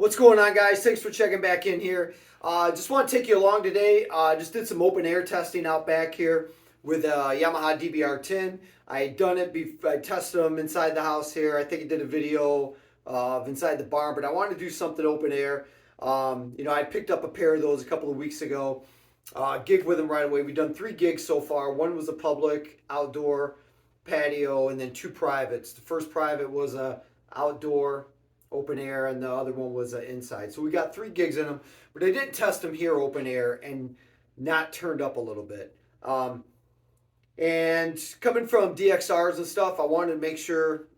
What's going on, guys? Thanks for checking back in here. Just want to take you along today. Just did some open air testing out back here with Yamaha DBR10. I had done it, I tested them inside the house here. I think I did a video of inside the barn, but I wanted to do something open air. I picked up a pair of those a couple of weeks ago. Gigged with them right away. We've done 3 gigs so far. One was a public, outdoor, patio, and then 2 privates. The first private was a outdoor, open air, and the other one was inside. So we got 3 gigs in them, but I didn't test them here open air and not turned up a little bit. And coming from DXRs and stuff, I wanted to make sure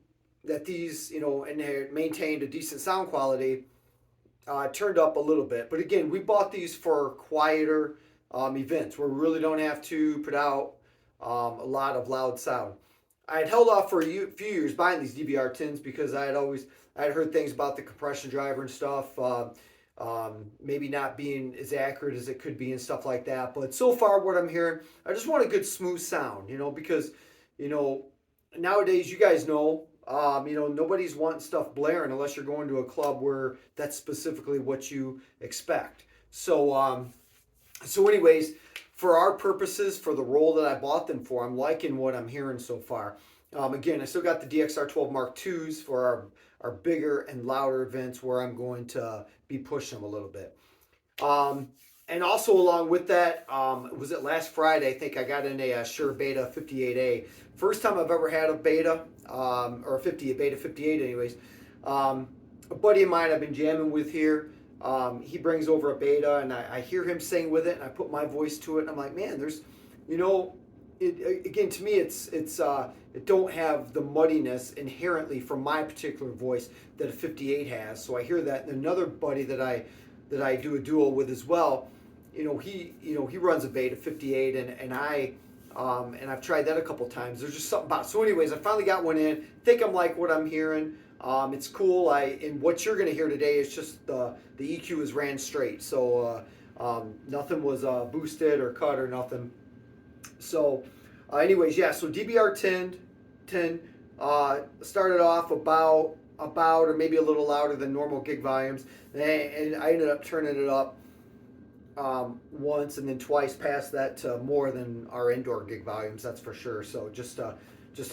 that these, and they maintained a decent sound quality, turned up a little bit. But again, we bought these for quieter events where we really don't have to put out a lot of loud sound. I had held off for a few years buying these DBR10s because I had heard things about the compression driver and stuff, maybe not being as accurate as it could be and stuff like that. But so far what I'm hearing, I just want a good smooth sound, because, nowadays, you guys know, nobody's wanting stuff blaring unless you're going to a club where that's specifically what you expect. So anyways, for our purposes, for the role that I bought them for, I'm liking what I'm hearing so far. Again, I still got the DXR12 Mark IIs for our bigger and louder events where I'm going to be pushing them a little bit. And also along with that, was it last Friday, I think I got in a Shure Beta 58A. First time I've ever had a Beta, or a Beta 58 anyways. A buddy of mine I've been jamming with here, he brings over a Beta, and I hear him sing with it, and I put my voice to it, and I'm like, man, there's, again, to me, it don't have the muddiness inherently from my particular voice that a 58 has. So I hear that. And another buddy that I do a duo with as well, he runs a Beta 58, and I've tried that a couple times. There's just something about it. So anyways, I finally got one in. Think I'm like what I'm hearing. It's cool. And what you're gonna hear today is just the EQ is ran straight. So nothing was boosted or cut or nothing. So anyways, yeah, so DBR10 started off about or maybe a little louder than normal gig volumes, and I ended up turning it up once and then twice past that to more than our indoor gig volumes, that's for sure. So just to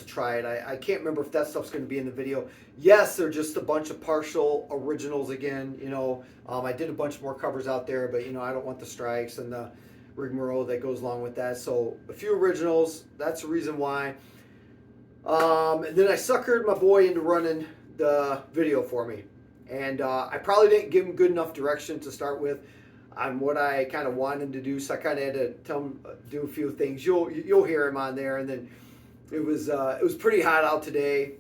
try it. I can't remember if that stuff's going to be in the video. Yes, they're just a bunch of partial originals again. I did a bunch more covers out there, but I don't want the strikes and the rigmarole that goes along with that. So a few originals, that's the reason why. And then I suckered my boy into running the video for me. And I probably didn't give him good enough direction to start with on what I kind of wanted him to do. So I kind of had to tell him do a few things. You'll hear him on there. And then it was pretty hot out today.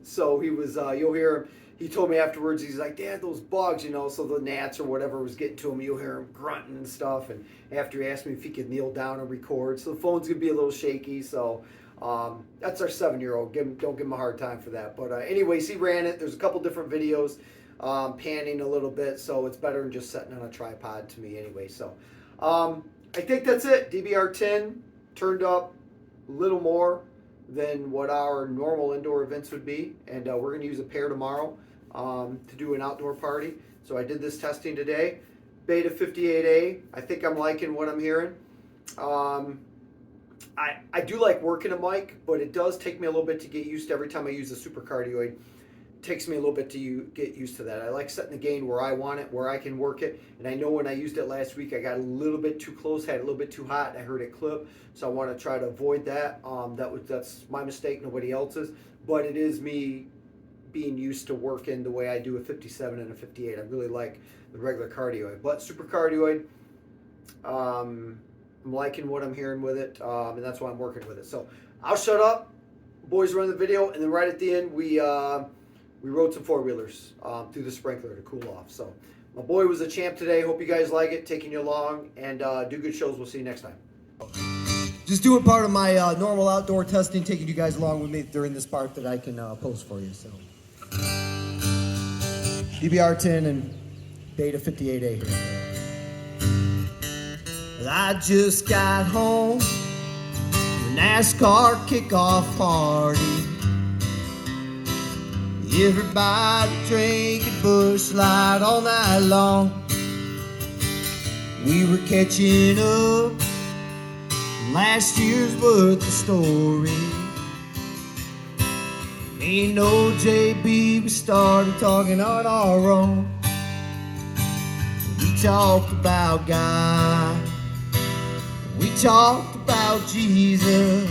So he was, you'll hear him. He told me afterwards, he's like, Dad, those bugs, so the gnats or whatever was getting to him. You'll hear him grunting and stuff. And after he asked me if he could kneel down and record. So the phone's going to be a little shaky. So that's our 7-year-old. Don't give him a hard time for that. But anyways, he ran it. There's a couple different videos panning a little bit. So it's better than just sitting on a tripod to me anyway. So I think that's it. DBR10 turned up a little more than what our normal indoor events would be, and we're going to use a pair tomorrow to do an outdoor party. So I did this testing today. Beta 58A, I think I'm liking what I'm hearing. I do like working a mic, but it does take me a little bit to get used to every time I use the super cardioid. It takes me a little bit to get used to that. I like setting the gain where I want it, where I can work it. And I know when I used it last week, I got a little bit too close, had a little bit too hot, and I heard it clip. So I want to try to avoid that. That's my mistake, nobody else's. But it is me being used to working the way I do a 57 and a 58. I really like the regular cardioid. But super cardioid, I'm liking what I'm hearing with it, and that's why I'm working with it. So I'll shut up. Boys run the video, and then right at the end, we rode some 4-wheelers through the sprinkler to cool off. So my boy was a champ today. Hope you guys like it, taking you along, and do good shows. We'll see you next time. Just doing part of my normal outdoor testing, taking you guys along with me during this part that I can post for you. So DBR10 and Beta 58A here. Well, I just got home from NASCAR kickoff party. Everybody drinking Busch Light all night long. We were catching up last year's worth of story. Me and old JB, we started talking on our own. We talked about God, we talked about Jesus,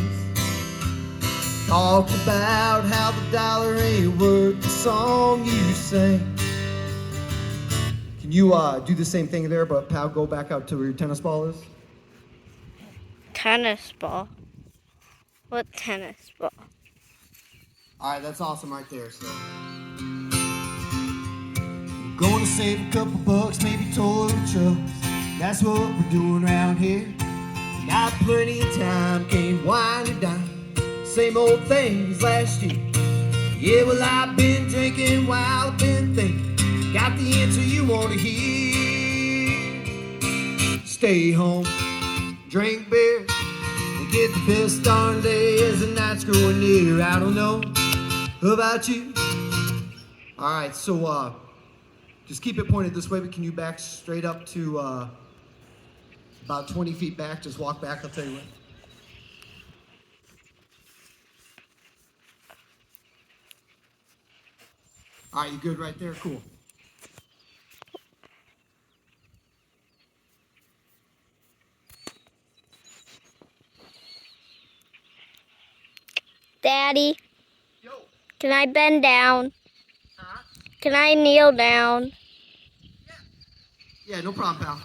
talked about how the dollar ain't worth the song you sing. Can you do the same thing there, but pal, go back out to where your tennis ball is? Tennis ball? What tennis ball? Alright, that's awesome right there, so. We're going to save a couple bucks, maybe toy trucks. That's what we're doing around here. Got plenty of time, can't wind it down. Same old thing as last year. Yeah, well, I've been drinking while I've been thinking. Got the answer you want to hear. Stay home, drink beer, and get the best darn day as the night's growing near. I don't know about you. Alright, so just keep it pointed this way, but can you back straight up to about 20 feet back? Just walk back, I'll tell you what. Alright, you good right there? Cool. Daddy, Yo. can I bend down? Huh? Can I kneel down? Yeah, no problem, pal.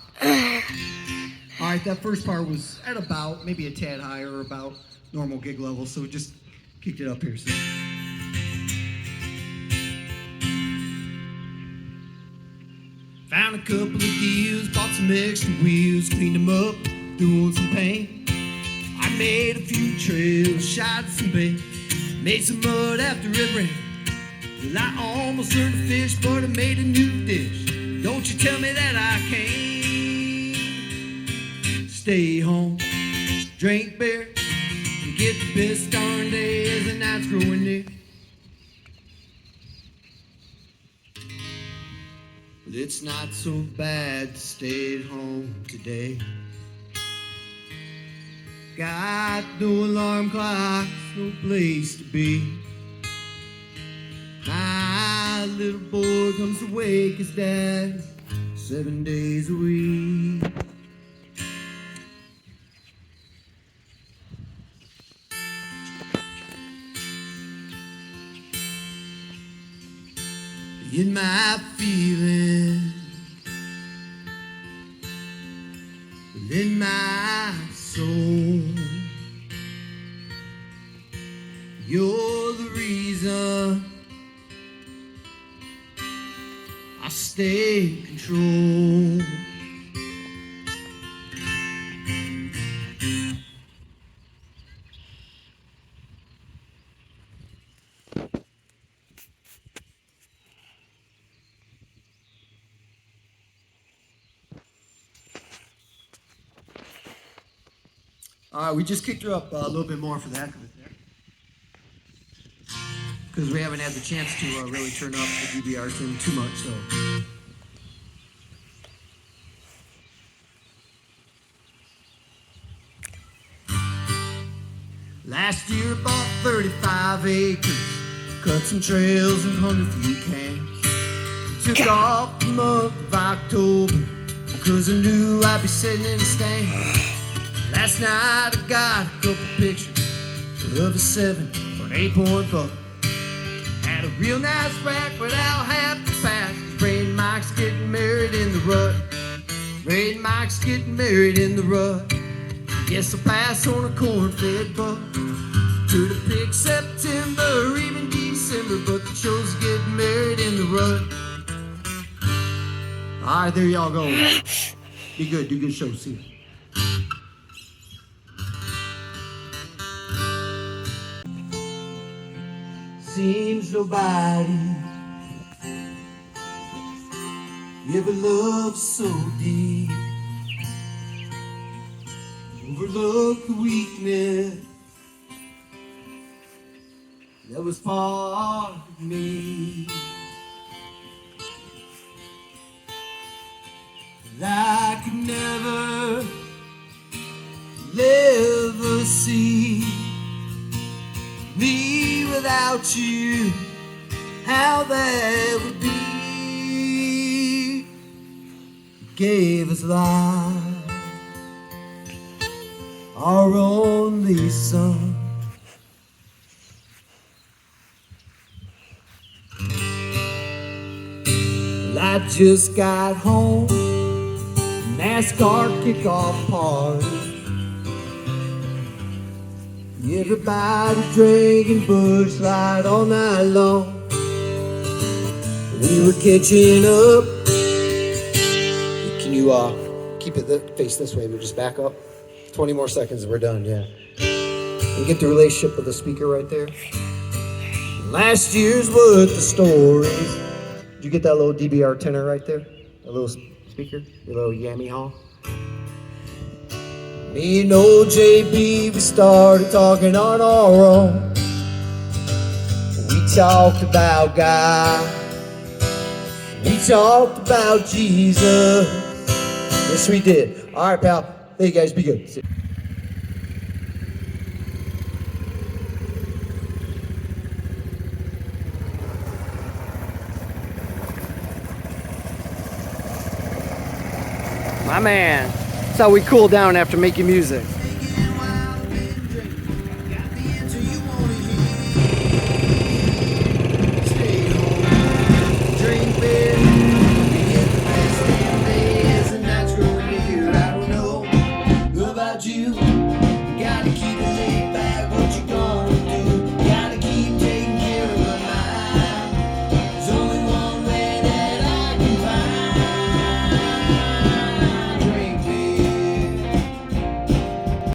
Alright, that first part was at about, maybe a tad higher, or about normal gig level, so we just kicked it up here. So. Found a couple of deals, bought some extra wheels, cleaned them up, threw on some paint. I made a few trails, shot some bait, made some mud after it rained. Well, I almost learned to fish, but I made a new dish. Don't you tell me that I can't. Stay home, drink beer, and get the best darn day as the night's growing near. But it's not so bad to stay at home today. Got no alarm clocks, no place to be. My little boy comes to wake his dad 7 days a week. In my feelings, within my soul, you're the reason I stay in control. All right, we just kicked her up a little bit more for the heck of it there, because we haven't had the chance to really turn up the DBR10 too much, so. Last year I bought 35 acres, cut some trails and hung a few cans. Took off the month of October, because I knew I'd be sitting in the stand. Last night I got a couple pictures of a 7 or an 8-point buck. Had a real nice rack without half the pack. Ray and Mike's getting married in the rut. Ray and Mike's getting married in the rut. Guess I'll pass on a corn-fed buck. Could have picked September or even December, but the chose getting married in the rut. Alright, there y'all go. Be good, do good show, see you. Seems nobody ever loved so deep. Overlook the weakness that was part of me. That I could never see me without you, how that would be. Gave us life, our only son. Well, I just got home, NASCAR kickoff party. Everybody drinking Busch Light all night long. We were catching up. Can you keep it face this way? We just back up. 20 more seconds and we're done, yeah. And get the relationship with the speaker right there. Last year's what the stories. Did you get that little DBR10 right there? That little speaker? Your little Yamaha? Me and old JB, we started talking on our own. We talked about God. We talked about Jesus. Yes, we did. All right, pal. Hey, guys, be good. See you. My man. That's how we cool down after making music.